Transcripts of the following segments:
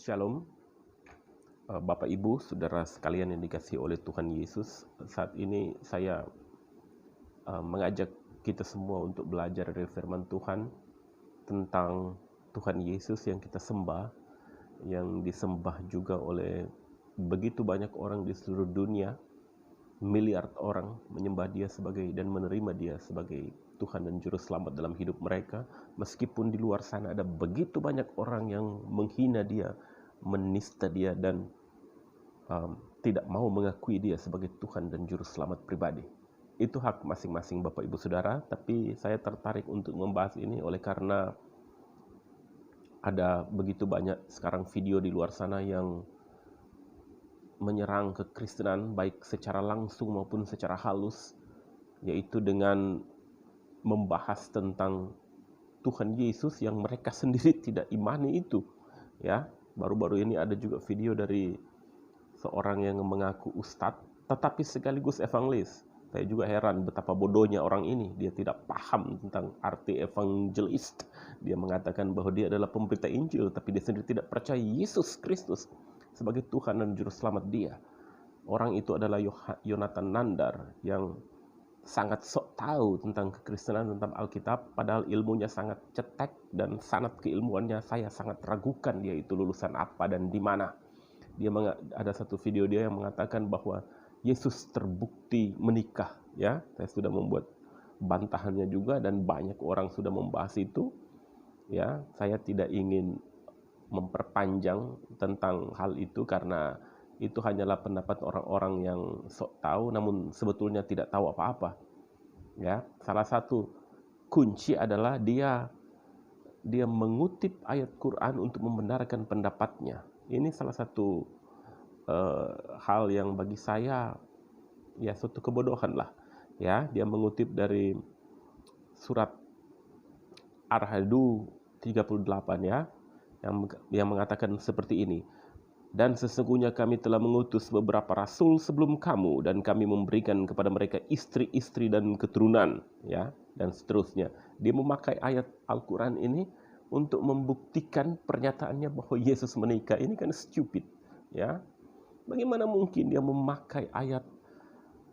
Shalom, Bapak Ibu, Saudara sekalian yang dikasihi oleh Tuhan Yesus. Saat ini saya mengajak kita semua untuk belajar dari firman Tuhan tentang Tuhan Yesus yang kita sembah, yang disembah juga oleh begitu banyak orang di seluruh dunia. Miliar orang menyembah Dia sebagai dan menerima Dia sebagai Tuhan dan Juru Selamat dalam hidup mereka. Meskipun di luar sana ada begitu banyak orang yang menghina Dia, menista Dia, dan tidak mau mengakui Dia sebagai Tuhan dan Juru Selamat pribadi. Itu hak masing-masing Bapak Ibu Saudara, tapi saya tertarik untuk membahas ini oleh karena ada begitu banyak sekarang video di luar sana yang menyerang kekristenan baik secara langsung maupun secara halus, yaitu dengan membahas tentang Tuhan Yesus yang mereka sendiri tidak imani itu. Ya, baru-baru ini ada juga video dari seorang yang mengaku ustadz tetapi sekaligus evangelis. Saya juga heran betapa bodohnya orang ini. Dia tidak paham tentang arti evangelis. Dia mengatakan bahwa dia adalah pemberita Injil, tapi dia sendiri tidak percaya Yesus Kristus sebagai Tuhan dan Juru Selamat dia. Orang itu adalah Yonatan Nandar yang sangat sok tahu tentang kekristenan, tentang Alkitab, padahal ilmunya sangat cetek dan sanad keilmuannya saya sangat ragukan dia itu lulusan apa dan di mana. Dia ada satu video dia yang mengatakan bahwa Yesus terbukti menikah. Ya, saya sudah membuat bantahannya juga dan banyak orang sudah membahas itu. Ya, saya tidak ingin memperpanjang tentang hal itu karena itu hanyalah pendapat orang-orang yang sok tahu namun sebetulnya tidak tahu apa-apa. Ya, salah satu kunci adalah dia mengutip ayat Quran untuk membenarkan pendapatnya. Ini salah satu hal yang bagi saya ya suatu kebodohan lah. Ya, dia mengutip dari surat Ar-Hadu 38 ya, yang mengatakan seperti ini. Dan sesungguhnya kami telah mengutus beberapa rasul sebelum kamu, dan kami memberikan kepada mereka istri-istri dan keturunan, ya, dan seterusnya. Dia memakai ayat Al-Quran ini untuk membuktikan pernyataannya bahwa Yesus menikah. Ini kan stupid, ya. Bagaimana mungkin dia memakai ayat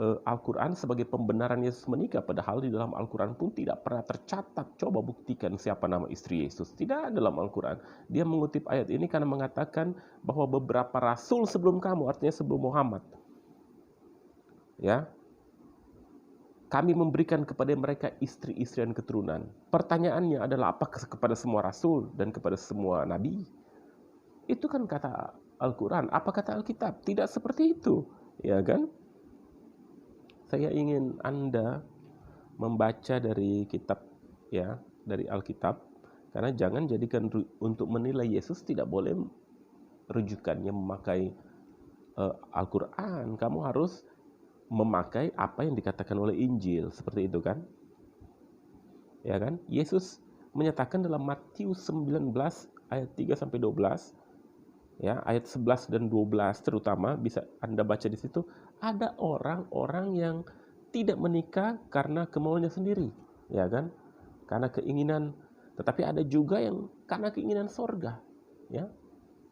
Al-Quran sebagai pembenaran Yesus menikah, padahal di dalam Al-Quran pun tidak pernah tercatat. Coba buktikan siapa nama istri Yesus. Tidak dalam Al-Quran. Dia mengutip ayat ini karena mengatakan bahwa beberapa rasul sebelum kamu, artinya sebelum Muhammad, ya, kami memberikan kepada mereka istri-istri dan keturunan. Pertanyaannya adalah apakah kepada semua rasul dan kepada semua nabi? Itu kan kata Al-Quran. Apa kata Alkitab? Tidak seperti itu, ya kan? Saya ingin Anda membaca dari kitab, ya, dari Alkitab, karena jangan jadikan untuk menilai Yesus tidak boleh rujukannya memakai Al-Quran. Kamu harus memakai apa yang dikatakan oleh Injil, seperti itu kan? Ya kan? Yesus menyatakan dalam Matius 19 ayat 3 sampai 12, ya, ayat 11 dan 12 terutama bisa Anda baca di situ. Ada orang-orang yang tidak menikah karena kemauannya sendiri, ya kan? Karena keinginan, tetapi ada juga yang karena keinginan sorga, ya.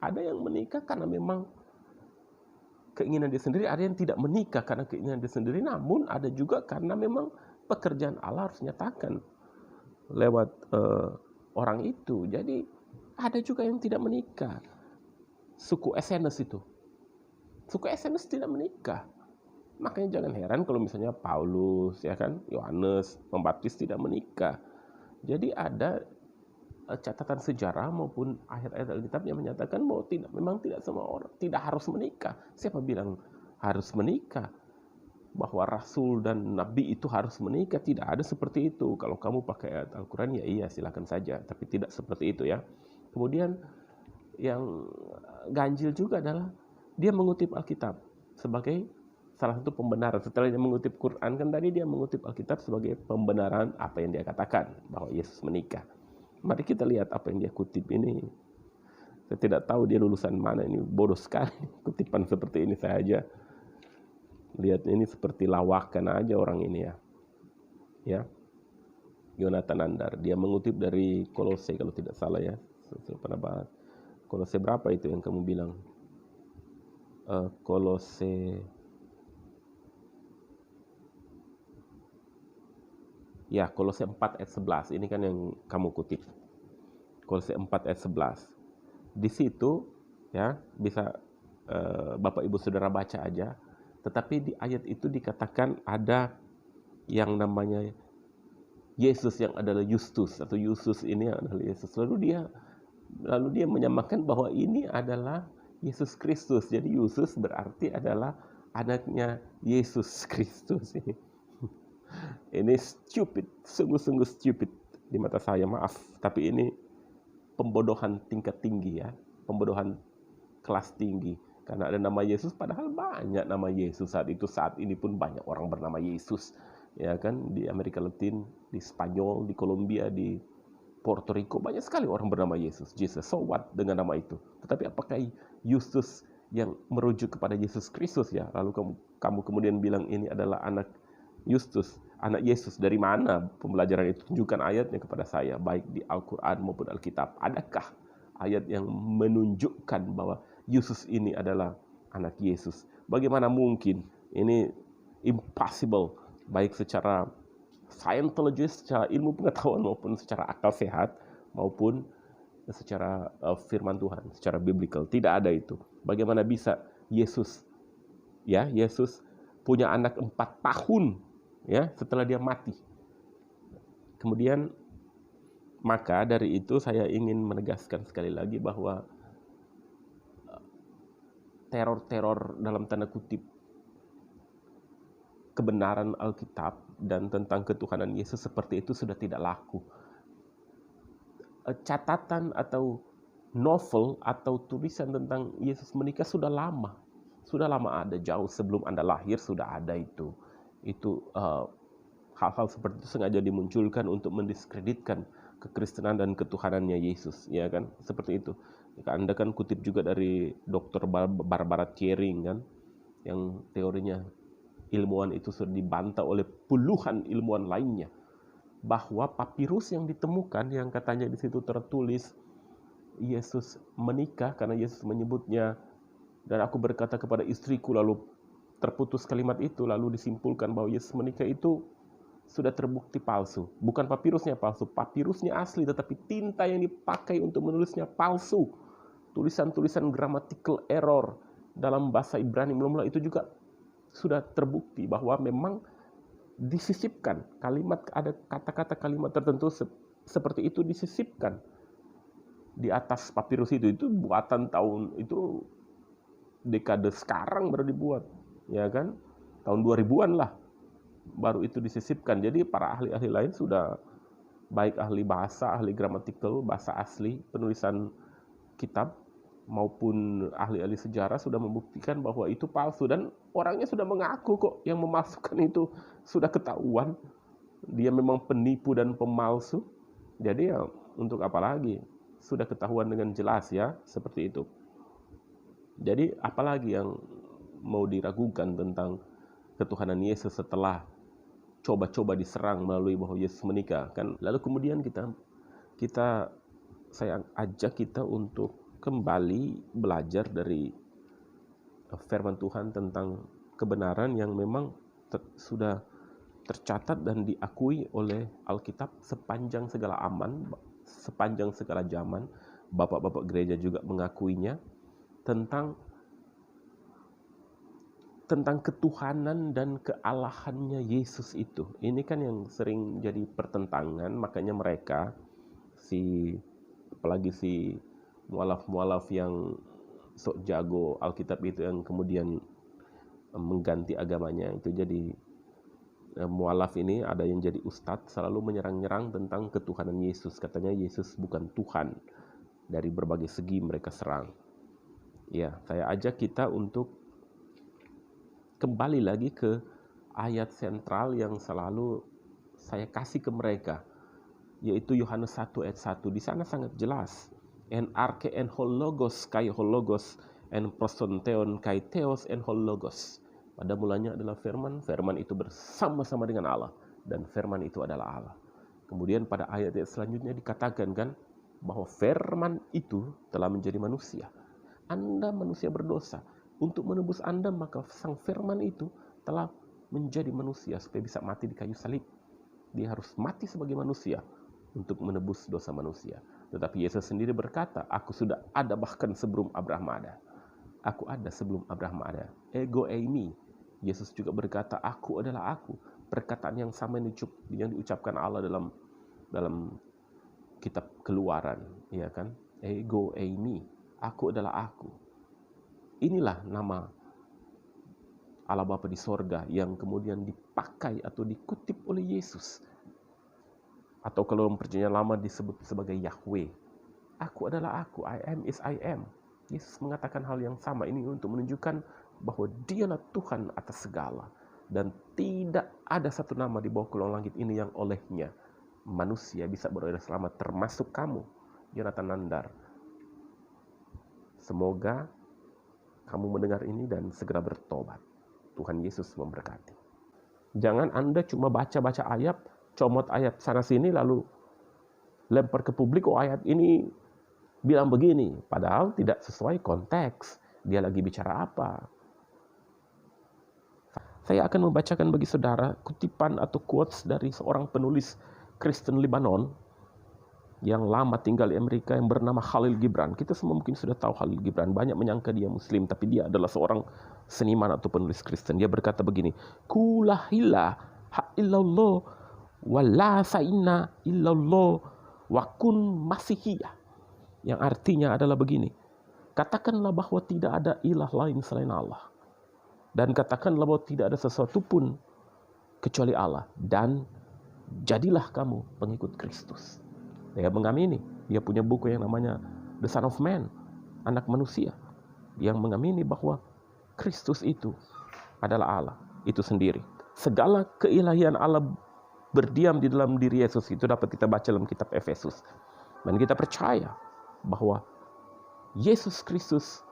Ada yang menikah karena memang keinginan dia sendiri, ada yang tidak menikah karena keinginan dia sendiri, namun ada juga karena memang pekerjaan Allah harus nyatakan lewat orang itu. Jadi ada juga yang tidak menikah. Suku Essenes itu, suku Essenes tidak menikah. Makanya jangan heran kalau misalnya Paulus, ya kan, Yohanes Pembaptis tidak menikah. Jadi ada catatan sejarah maupun ayat-ayat Alkitab yang menyatakan bahwa memang tidak semua orang tidak harus menikah. Siapa bilang harus menikah? Bahwa rasul dan nabi itu harus menikah? Tidak ada seperti itu. Kalau kamu pakai ayat Al-Quran, ya iya silakan saja, tapi tidak seperti itu, ya. Kemudian yang ganjil juga adalah dia mengutip Alkitab sebagai salah satu pembenaran. Setelah dia mengutip Quran, kan tadi dia mengutip Alkitab sebagai pembenaran apa yang dia katakan, bahwa Yesus menikah. Mari kita lihat apa yang dia kutip ini. Saya tidak tahu dia lulusan mana, ini bodoh sekali kutipan seperti ini. Saya aja lihat ini seperti lawakan aja orang ini, ya. Ya, Yonatan Nandar, dia mengutip dari Kolose kalau tidak salah, ya. Saya pernah bahas. Kolose berapa itu yang kamu bilang? Kolose, ya Kolose 4 ayat 11, ini kan yang kamu kutip. Kolose 4 ayat 11. Di situ ya bisa Bapak Ibu Saudara baca aja. Tetapi di ayat itu dikatakan ada yang namanya Yesus yang adalah Justus, atau Yesus ini adalah Yesus. Lalu dia menyamakan bahwa ini adalah Yesus Kristus. Jadi Yesus berarti adalah anaknya Yesus Kristus. Ini stupid, sungguh-sungguh stupid di mata saya, maaf. Tapi ini pembodohan tingkat tinggi ya, pembodohan kelas tinggi. Karena ada nama Yesus, padahal banyak nama Yesus saat ini pun banyak orang bernama Yesus. Ya kan, di Amerika Latin, di Spanyol, di Kolombia, di Puerto Rico, banyak sekali orang bernama Yesus. Jesus, so what dengan nama itu? Tetapi apakah Yesus yang merujuk kepada Yesus Kristus ya? Lalu kamu kemudian bilang ini adalah anak Justus, anak Yesus. Dari mana pembelajaran itu? Tunjukkan ayatnya kepada saya, baik di Al-Quran maupun Alkitab. Adakah ayat yang menunjukkan bahwa Yesus ini adalah anak Yesus? Bagaimana mungkin? Ini impossible, baik secara Scientologist, secara ilmu pengetahuan maupun secara akal sehat maupun secara firman Tuhan, secara biblical. Tidak ada itu. Bagaimana bisa Yesus punya anak 4 tahun ya setelah dia mati. Kemudian maka dari itu saya ingin menegaskan sekali lagi bahwa teror-teror dalam tanda kutip kebenaran Alkitab dan tentang ketuhanan Yesus seperti itu sudah tidak laku. Catatan atau novel atau tulisan tentang Yesus menikah sudah lama ada, jauh sebelum Anda lahir sudah ada itu. Hal-hal seperti itu sengaja dimunculkan untuk mendiskreditkan kekristenan dan ketuhanannya Yesus, ya kan? Seperti itu. Anda kan kutip juga dari Dr. Barbara Thiering kan, yang teorinya ilmuwan itu sudah dibantah oleh puluhan ilmuwan lainnya, bahwa papirus yang ditemukan yang katanya di situ tertulis Yesus menikah, karena Yesus menyebutnya, dan aku berkata kepada istriku, lalu terputus kalimat itu, lalu disimpulkan bahwa Yesus menikah itu sudah terbukti palsu. Bukan papirusnya palsu, papirusnya asli, tetapi tinta yang dipakai untuk menulisnya palsu. Tulisan-tulisan grammatical error dalam bahasa Ibrani mula-mula itu juga sudah terbukti bahwa memang disisipkan kalimat, ada kata-kata kalimat tertentu seperti itu disisipkan di atas papirus itu buatan tahun itu dekade sekarang baru dibuat, ya kan, tahun 2000-an lah baru itu disisipkan. Jadi para ahli-ahli lain sudah, baik ahli bahasa, ahli gramatikal, bahasa asli, penulisan kitab, maupun ahli-ahli sejarah sudah membuktikan bahwa itu palsu, dan orangnya sudah mengaku kok yang memalsukan itu, sudah ketahuan dia memang penipu dan pemalsu. Jadi ya untuk apa lagi, sudah ketahuan dengan jelas ya, seperti itu. Jadi apalagi yang mau diragukan tentang ketuhanan Yesus setelah coba-coba diserang melalui bahwa Yesus menikah kan. Lalu kemudian saya ajak kita untuk kembali belajar dari firman Tuhan tentang kebenaran yang memang sudah tercatat dan diakui oleh Alkitab sepanjang segala sepanjang segala zaman. Bapak-bapak gereja juga mengakuinya, tentang ketuhanan dan kealahannya Yesus itu. Ini kan yang sering jadi pertentangan, makanya mereka apalagi si mualaf-mualaf yang sok jago Alkitab itu, yang kemudian mengganti agamanya itu jadi mualaf ini, ada yang jadi ustadz, selalu menyerang-nyerang tentang ketuhanan Yesus. Katanya Yesus bukan Tuhan. Dari berbagai segi mereka serang. Ya, saya ajak kita untuk kembali lagi ke ayat sentral yang selalu saya kasih ke mereka, yaitu Yohanes 1 ayat 1. Di sana sangat jelas, en arche en hologos kai hologos, en prosonteon kai theos en hologos. Pada mulanya adalah firman, firman itu bersama-sama dengan Allah, dan firman itu adalah Allah. Kemudian pada ayat selanjutnya dikatakan kan, bahwa firman itu telah menjadi manusia. Anda manusia berdosa. Untuk menebus Anda, maka sang firman itu telah menjadi manusia supaya bisa mati di kayu salib. Dia harus mati sebagai manusia untuk menebus dosa manusia. Tetapi Yesus sendiri berkata, aku sudah ada bahkan sebelum Abraham ada. Aku ada sebelum Abraham ada. Ego eimi. Yesus juga berkata, aku adalah aku. Perkataan yang sama yang diucapkan Allah dalam kitab Keluaran, ya kan? Ego eimi. Aku adalah aku. Inilah nama Allah Bapa di sorga yang kemudian dipakai atau dikutip oleh Yesus. Atau kalau perjanjian lama disebut sebagai Yahweh. Aku adalah aku. I am is I am. Yesus mengatakan hal yang sama ini untuk menunjukkan bahwa dialah Tuhan atas segala. Dan tidak ada satu nama di bawah kolong langit ini yang olehnya manusia bisa beroleh selamat, termasuk kamu, Jonathan Nandar. Semoga kamu mendengar ini dan segera bertobat. Tuhan Yesus memberkati. Jangan Anda cuma baca-baca ayat, comot ayat sana-sini lalu lempar ke publik, oh ayat ini bilang begini, padahal tidak sesuai konteks. Dia lagi bicara apa? Saya akan membacakan bagi saudara kutipan atau quotes dari seorang penulis Kristen Lebanon yang lama tinggal di Amerika yang bernama Khalil Gibran. Kita semua mungkin sudah tahu Khalil Gibran. Banyak menyangka dia Muslim, tapi dia adalah seorang seniman atau penulis Kristen. Dia berkata begini, Kula hila ha illallah wa la sa'inna illallah wa kun masihiyah. Yang artinya adalah begini, katakanlah bahwa tidak ada ilah lain selain Allah. Dan katakanlah bahwa tidak ada sesuatu pun kecuali Allah. Dan jadilah kamu pengikut Kristus. Dia mengamini. Dia punya buku yang namanya The Son of Man, anak manusia, yang mengamini bahwa Kristus itu adalah Allah itu sendiri. Segala keilahian Allah berdiam di dalam diri Yesus. Itu dapat kita baca dalam kitab Efesus. Dan kita percaya bahwa Yesus Kristus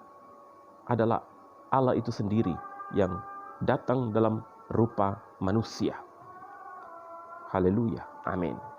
adalah Allah itu sendiri yang datang dalam rupa manusia. Haleluya. Amin.